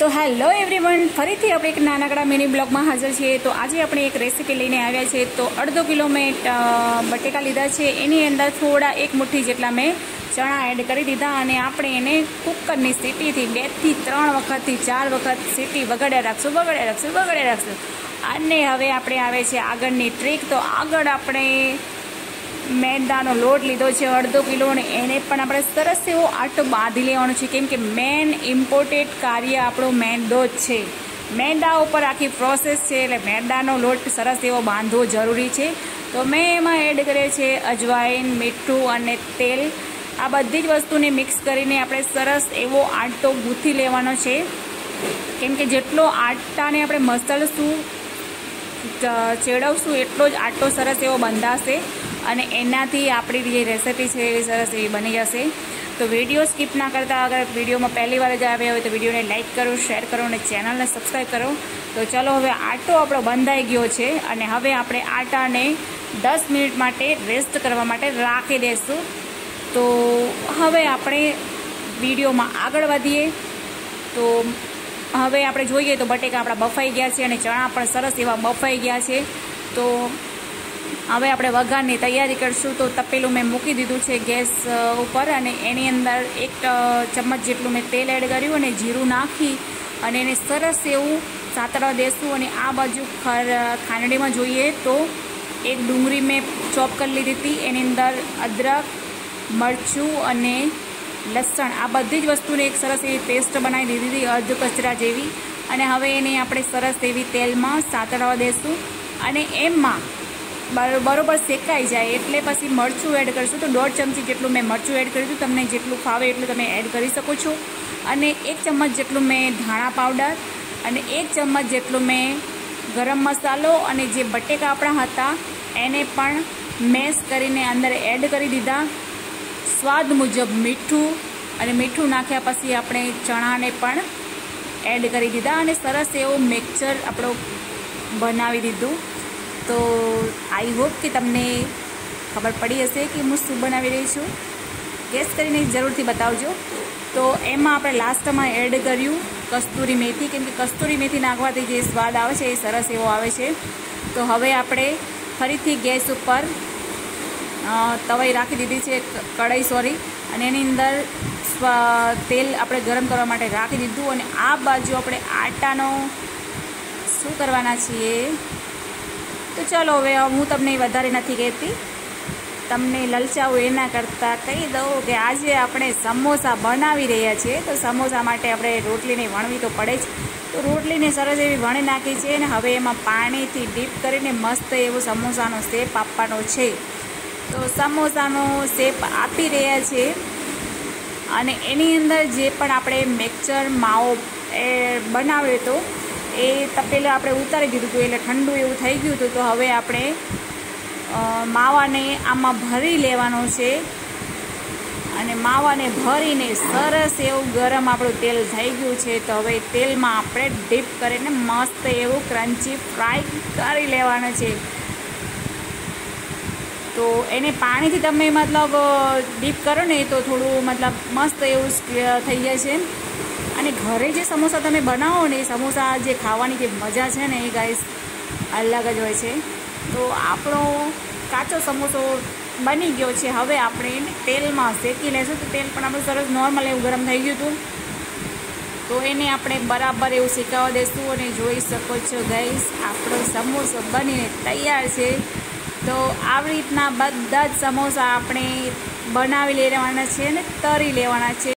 तो hello everyone, फरीथी આપણે એક નાનકડા મિની બ્લોગમાં હાજર છીએ। તો આજે આપણે એક રેસીપી લઈને આવ્યા છે। તો અડધો કિલો મેં બટેકા લીધા છે, એની અંદર થોડા એક મુઠ્ઠી જેટલા મેં ચણા એડ કરી દીધા અને આપણે એને કુકરની સીટીથી 2 થી 3 વખતથી 4 વખત સીટી વગાડ્યા રાખશું। અને હવે આપણે આવે છે આગળની ટ્રીક। તો આગળ આપણે मैदानो लोट लीधो है अर्धो किलो ने एने पण आपणे सरस एवो आटो बांधी लेवानो छे, केम के मेन इम्पोर्टेड कार्य आपणो मैदो ज छे। मैदा उपर आखी प्रोसेस छे एटले मैदानो लोट सरस एवो बांधवो जरूरी छे। तो मैं एमां एड करे छे अजवाइन, मीठुं अने तेल। आ बधी ज वस्तुने मिक्स करीने आपणे सरस एवो आटो गूंथी लेवानो छे, केम के जेटलो आटाने आपणे मसळशुं चेड़वशुं एटलो ज आटो सरस एवो बंधाशे અને એનાથી આપણી જે રેસીપી છે એ સરસ એવી બની જશે। તો વિડીયો સ્કીપ ના કરતા, અગર વિડીયોમાં પહેલી વાર જ આવ્યા હોય તો વિડીયોને લાઇક કરો, શેર કરો અને ચેનલને સબસ્ક્રાઈબ કરો। તો ચલો, હવે આટો આપણો બંધાઈ ગયો છે અને હવે આપણે આટાને 10 મિનિટ માટે રેસ્ટ કરવા માટે રાખી દઈશું। તો હવે આપણે વિડીયોમાં આગળ વધીએ। તો હવે આપણે જોઈએ તો બટેકા આપણા બફાઈ ગયા છે અને ચણા પણ સરસ એવા બફાઈ ગયા છે। તો હવે આપણે વઘારની તૈયારી કરશું। તો તપેલું મેં મૂકી દીધું છે ગેસ ઉપર અને એની અંદર 1 ચમચ જેટલું મેં તેલ એડ કર્યું અને જીરું નાખી અને એને સરસ એવું સાતળવા દેશું। અને આ બાજુ ખાંડણીમાં જોઈએ તો એક ડુંગળી મેં ચોપ કરી લીધી હતી, એની અંદર અદરક, મરચું અને લસણ આ બધી જ વસ્તુને એક સરસ એવી પેસ્ટ બનાવી દીધી હતી, અર્ધ કચરા જેવી। અને હવે એને આપણે સરસ એવી તેલમાં સાતળવા દેશું અને એમાં બરોબર શેકાઈ જાય એટલે પછી મરચું એડ કરીશું। તો 1.5 ચમચી જેટલું મેં મરચું એડ કર્યું હતું, તમને જેટલું ફાવે એટલું તમે એડ કરી શકો છો। અને 1 ચમચ જેટલું મેં ધાણા પાવડર અને 1 ચમચ જેટલું મેં ગરમ મસાલો અને જે બટેકા આપણા હતા એને પણ મેશ કરીને અંદર એડ કરી દીધા। સ્વાદ મુજબ મીઠું અને મીઠું નાખ્યા પછી આપણે ચણાને પણ એડ કરી દીધા અને સરસ એવું મિક્સર આપણો બનાવી દીધું। તો आई होप कि तमने खबर पड़ी हशे कि हूँ शू बनावी रही छूँ, गेस करीने जरूरथी बतावजो। तो एमां आपणे लास्टमां एड कर्युं कस्तूरी मेथी, केम के कस्तूरी मेथी नाखवाथी जे स्वाद आवे छे ए सरस एवो आवे छे। तो हवे आपणे फरीथी गैस उपर तवाई राखी दीधी छे, कढ़ाई सॉरी, अने एनी अंदर तेल आपणे गरम करवा माटे राखी दीधुं अने आ बाजु आपणे आटानो शुं करवाना छीए। तो चलो हवे हूँ तमने वधारे नथी कहेती, तमने ललचावुं एना करता कही दऊं कि आजे आपणे समोसा बनावी रह्या छीए। तो समोसा माटे आपणे रोटलीने वणवी तो पड़े ज। तो रोटलीने सरस एवी वणी नाखी छे अने हवे एमां पाणीथी डीप करीने मस्त एवो समोसानो शेप आपવાનો छे। तो समोसानो शेप आपी रह्या छे अने एनी अंदर जे पण आपणे मिक्सर माવો बनाव्यो तो ए तपेલું આપણે ઉતારી દીધું હતું એટલે ઠંડુ એવું થઈ ગયું હતું। તો હવે આપણે માવાને આમાં ભરી લેવાનો છે અને માવાને ભરીને સરસ એવું ગરમ આપણું તેલ થઈ ગયું છે। તો હવે તેલમાં આપણે ડીપ કરીને મસ્ત એવું ક્રન્ચી ફ્રાય કરી લેવાનું છે। તો એને પાણીથી તમે મતલબ ડીપ કરો ને તો થોડું મતલબ મસ્ત એવું થઈ જાય છે। અને ઘરે જે સમોસા તમે બનાવો ને એ સમોસા જે ખાવાની જે મજા છે ને એ ગાઈસ અલગ જ હોય છે। તો આપણો કાચો સમોસો બની ગયો છે, હવે આપણે એને તેલમાં શેકી લેશું। તો તેલ પણ આપણું સરસ નોર્મલ એવું ગરમ થઈ ગયું હતું, તો એને આપણે બરાબર એવું શેકાવા દઈશું અને જોઈ શકો છો ગાઈસ આપણો સમોસો બનીને તૈયાર છે। તો આવી રીતના બધા જ સમોસા આપણે બનાવી લેવાના છે અને તળી લેવાના છે।